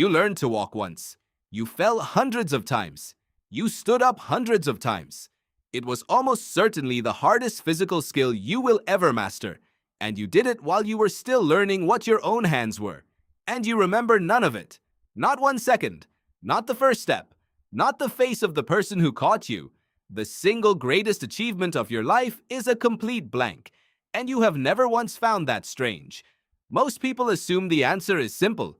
You learned to walk once. You fell hundreds of times. You stood up hundreds of times. It was almost certainly the hardest physical skill you will ever master, and you did it while you were still learning what your own hands were. And you remember none of it. Not 1 second. Not the first step. Not the face of the person who caught you. The single greatest achievement of your life is a complete blank, and you have never once found that strange. Most people assume the answer is simple.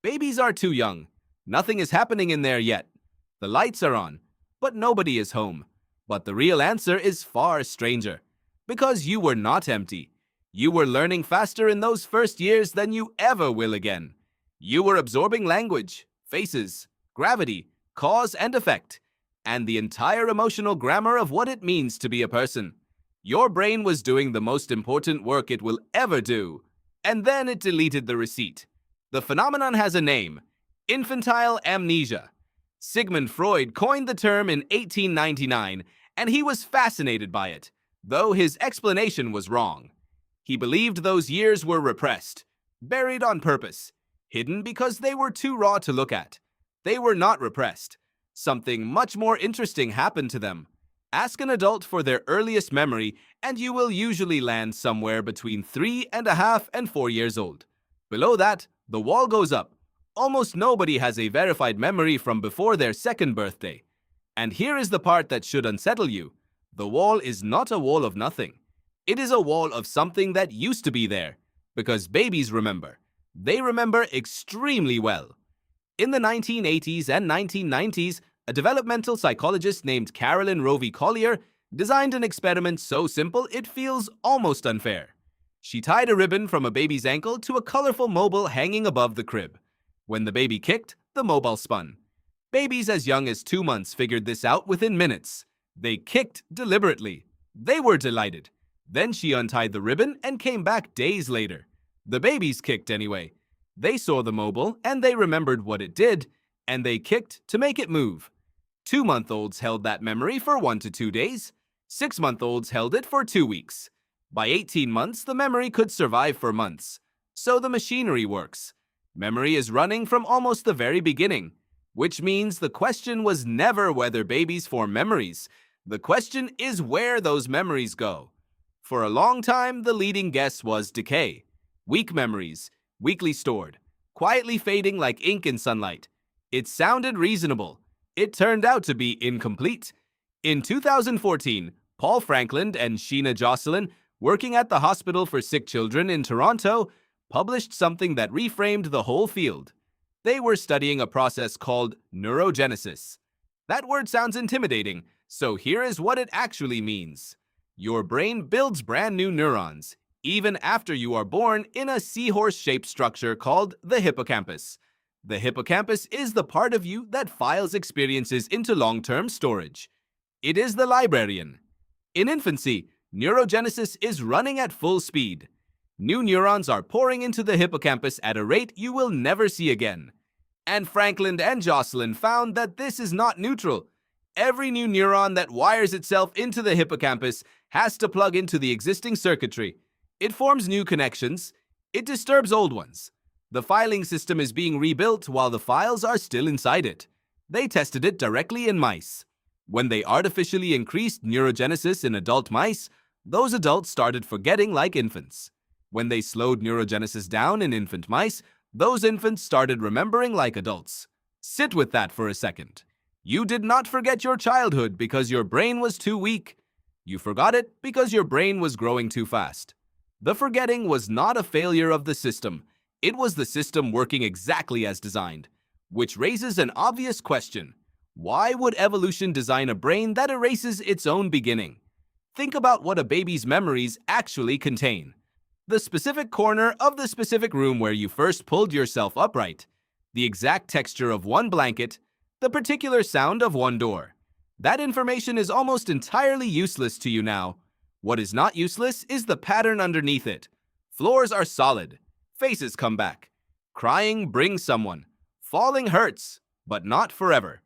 Babies are too young. Nothing is happening in there yet. The lights are on, but nobody is home. But the real answer is far stranger. Because you were not empty. You were learning faster in those first years than you ever will again. You were absorbing language, faces, gravity, cause and effect, and the entire emotional grammar of what it means to be a person. Your brain was doing the most important work it will ever do, and then it deleted the receipt. The phenomenon has a name: infantile amnesia. Sigmund Freud coined the term in 1899, and he was fascinated by it, though his explanation was wrong. He believed those years were repressed, buried on purpose, hidden because they were too raw to look at. They were not repressed. Something much more interesting happened to them. Ask an adult for their earliest memory, and you will usually land somewhere between 3.5 and 4 years old. Below that, the wall goes up. Almost nobody has a verified memory from before their second birthday. And here is the part that should unsettle you. The wall is not a wall of nothing. It is a wall of something that used to be there. Because babies remember. They remember extremely well. In the 1980s and 1990s, a developmental psychologist named Carolyn Rovee-Collier designed an experiment so simple it feels almost unfair. She tied a ribbon from a baby's ankle to a colorful mobile hanging above the crib. When the baby kicked, the mobile spun. Babies as young as 2 months figured this out within minutes. They kicked deliberately. They were delighted. Then she untied the ribbon and came back days later. The babies kicked anyway. They saw the mobile and they remembered what it did, and they kicked to make it move. 2-month-olds held that memory for 1 to 2 days. 6-month-olds held it for 2 weeks. By 18 months, the memory could survive for months. So the machinery works. Memory is running from almost the very beginning, which means the question was never whether babies form memories. The question is where those memories go. For a long time, the leading guess was decay. Weak memories, weakly stored, quietly fading like ink in sunlight. It sounded reasonable. It turned out to be incomplete. In 2014, Paul Frankland and Sheena Josselyn, working at the Hospital for Sick Children in Toronto, published something that reframed the whole field. They were studying a process called neurogenesis. That word sounds intimidating, so here is what it actually means. Your brain builds brand new neurons, even after you are born, in a seahorse-shaped structure called the hippocampus. The hippocampus is the part of you that files experiences into long-term storage. It is the librarian. In infancy, neurogenesis is running at full speed. New neurons are pouring into the hippocampus at a rate you will never see again. And Frankland and Josselyn found that this is not neutral. Every new neuron that wires itself into the hippocampus has to plug into the existing circuitry. It forms new connections. It disturbs old ones. The filing system is being rebuilt while the files are still inside it. They tested it directly in mice. When they artificially increased neurogenesis in adult mice, those adults started forgetting like infants. When they slowed neurogenesis down in infant mice, those infants started remembering like adults. Sit with that for a second. You did not forget your childhood because your brain was too weak. You forgot it because your brain was growing too fast. The forgetting was not a failure of the system. It was the system working exactly as designed, which raises an obvious question. Why would evolution design a brain that erases its own beginning? Think about what a baby's memories actually contain. The specific corner of the specific room where you first pulled yourself upright, the exact texture of one blanket, the particular sound of one door. That information is almost entirely useless to you now. What is not useless is the pattern underneath it. Floors are solid. Faces come back. Crying brings someone. Falling hurts, but not forever.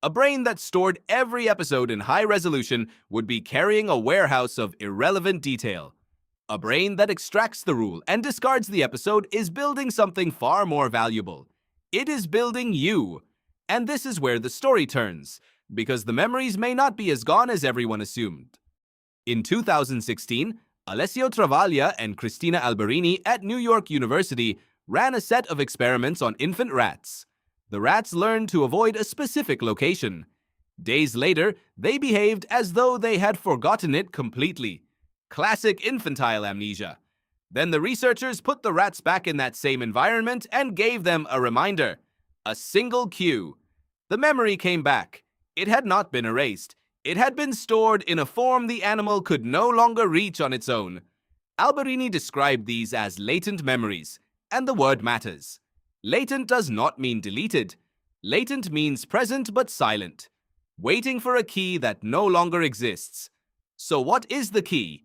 A brain that stored every episode in high resolution would be carrying a warehouse of irrelevant detail. A brain that extracts the rule and discards the episode is building something far more valuable. It is building you. And this is where the story turns, because the memories may not be as gone as everyone assumed. In 2016, Alessio Travaglia and Cristina Alberini at New York University ran a set of experiments on infant rats. The rats learned to avoid a specific location. Days later, they behaved as though they had forgotten it completely. Classic infantile amnesia. Then the researchers put the rats back in that same environment and gave them a reminder. A single cue. The memory came back. It had not been erased. It had been stored in a form the animal could no longer reach on its own. Alberini described these as latent memories, and the word matters. Latent does not mean deleted. Latent means present but silent, waiting for a key that no longer exists. So what is the key?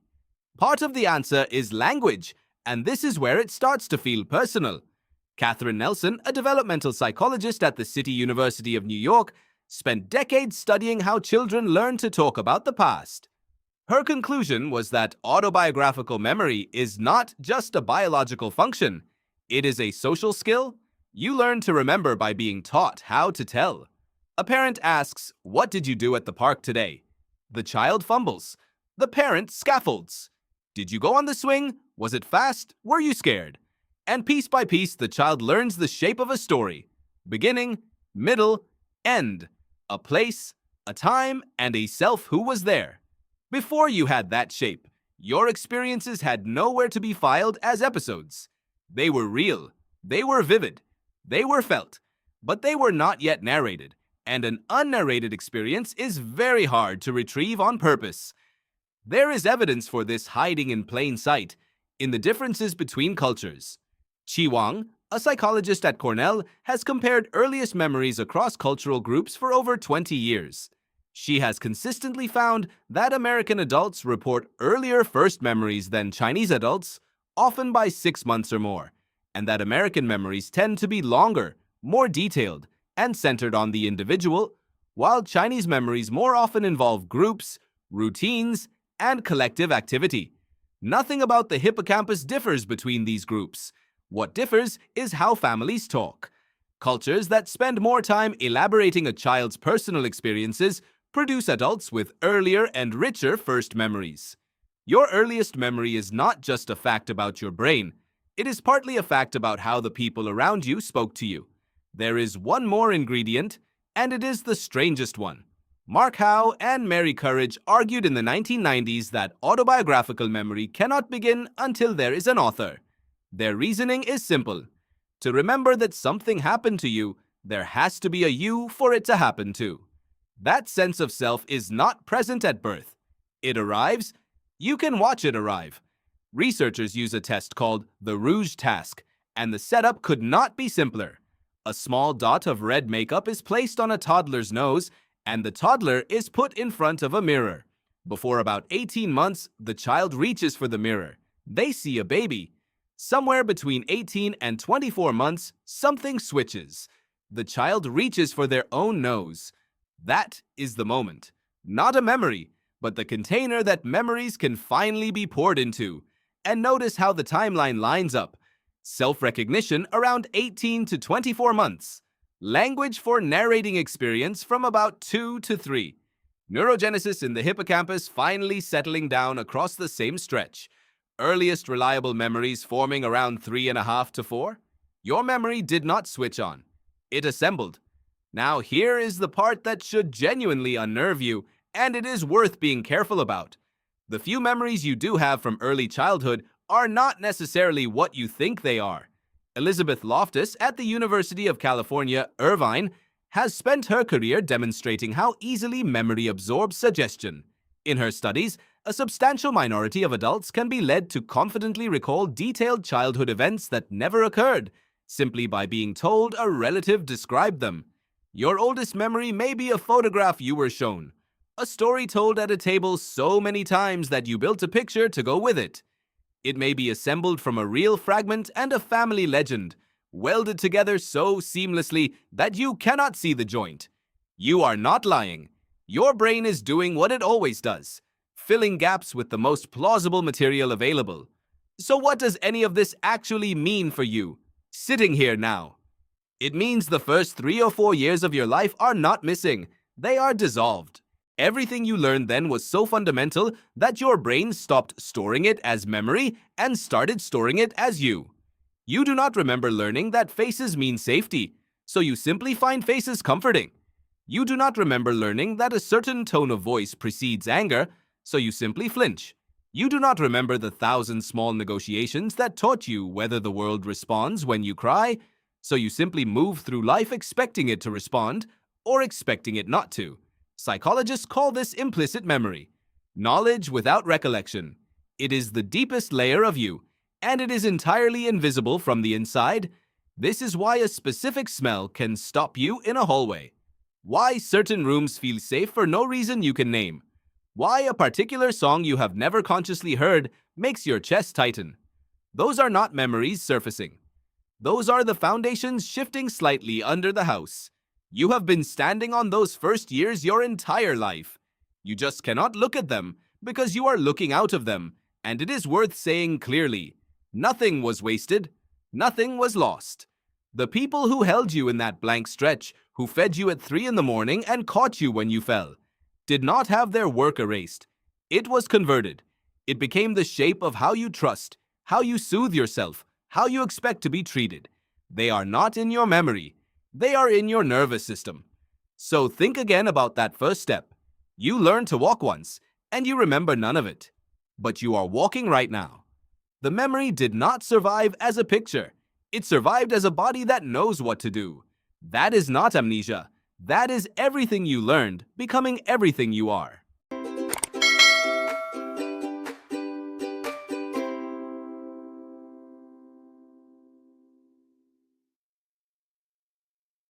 Part of the answer is language, and this is where it starts to feel personal. Catherine Nelson, a developmental psychologist at the City University of New York, spent decades studying how children learn to talk about the past. Her conclusion was that autobiographical memory is not just a biological function. It is a social skill. You learn to remember by being taught how to tell. A parent asks, "What did you do at the park today?" The child fumbles. The parent scaffolds. "Did you go on the swing? Was it fast? Were you scared?" And piece by piece, the child learns the shape of a story. Beginning, middle, end. A place, a time, and a self who was there. Before you had that shape, your experiences had nowhere to be filed as episodes. They were real, they were vivid, they were felt, but they were not yet narrated, and an unnarrated experience is very hard to retrieve on purpose. There is evidence for this hiding in plain sight in the differences between cultures. Chi Wang, a psychologist at Cornell, has compared earliest memories across cultural groups for over 20 years. She has consistently found that American adults report earlier first memories than Chinese adults, often by 6 months or more, and that American memories tend to be longer, more detailed, and centered on the individual, while Chinese memories more often involve groups, routines, and collective activity. Nothing about the hippocampus differs between these groups. What differs is how families talk. Cultures that spend more time elaborating a child's personal experiences produce adults with earlier and richer first memories. Your earliest memory is not just a fact about your brain. It is partly a fact about how the people around you spoke to you. There is one more ingredient, and it is the strangest one. Mark Howe and Mary Courage argued in the 1990s that autobiographical memory cannot begin until there is an author. Their reasoning is simple. To remember that something happened to you, there has to be a you for it to happen to. That sense of self is not present at birth. It arrives. You can watch it arrive. Researchers use a test called the Rouge task, and the setup could not be simpler. A small dot of red makeup is placed on a toddler's nose, and the toddler is put in front of a mirror. Before about 18 months, the child reaches for the mirror. They see a baby. Somewhere between 18 and 24 months, something switches. The child reaches for their own nose. That is the moment. Not a memory, but the container that memories can finally be poured into. And notice how the timeline lines up. Self-recognition around 18 to 24 months. Language for narrating experience from about 2 to 3. Neurogenesis in the hippocampus finally settling down across the same stretch. Earliest reliable memories forming around 3.5 to 4. Your memory did not switch on. It assembled. Now here is the part that should genuinely unnerve you, and it is worth being careful about. The few memories you do have from early childhood are not necessarily what you think they are. Elizabeth Loftus at the University of California, Irvine, has spent her career demonstrating how easily memory absorbs suggestion. In her studies, a substantial minority of adults can be led to confidently recall detailed childhood events that never occurred, simply by being told a relative described them. Your oldest memory may be a photograph you were shown, a story told at a table so many times that you built a picture to go with it. It may be assembled from a real fragment and a family legend, welded together so seamlessly that you cannot see the joint. You are not lying. Your brain is doing what it always does, filling gaps with the most plausible material available. So what does any of this actually mean for you, sitting here now? It means the first 3 or 4 years of your life are not missing. They are dissolved. Everything you learned then was so fundamental that your brain stopped storing it as memory and started storing it as you. You do not remember learning that faces mean safety, so you simply find faces comforting. You do not remember learning that a certain tone of voice precedes anger, so you simply flinch. You do not remember the 1,000 small negotiations that taught you whether the world responds when you cry, so you simply move through life expecting it to respond or expecting it not to. Psychologists call this implicit memory. Knowledge without recollection. It is the deepest layer of you, and it is entirely invisible from the inside. This is why a specific smell can stop you in a hallway. Why certain rooms feel safe for no reason you can name. Why a particular song you have never consciously heard makes your chest tighten. Those are not memories surfacing. Those are the foundations shifting slightly under the house. You have been standing on those first years your entire life. You just cannot look at them because you are looking out of them, and it is worth saying clearly, nothing was wasted, nothing was lost. The people who held you in that blank stretch, who fed you at 3 in the morning and caught you when you fell, did not have their work erased. It was converted. It became the shape of how you trust, how you soothe yourself, how you expect to be treated. They are not in your memory. They are in your nervous system. So think again about that first step. You learned to walk once, and you remember none of it. But you are walking right now. The memory did not survive as a picture. It survived as a body that knows what to do. That is not amnesia. That is everything you learned becoming everything you are.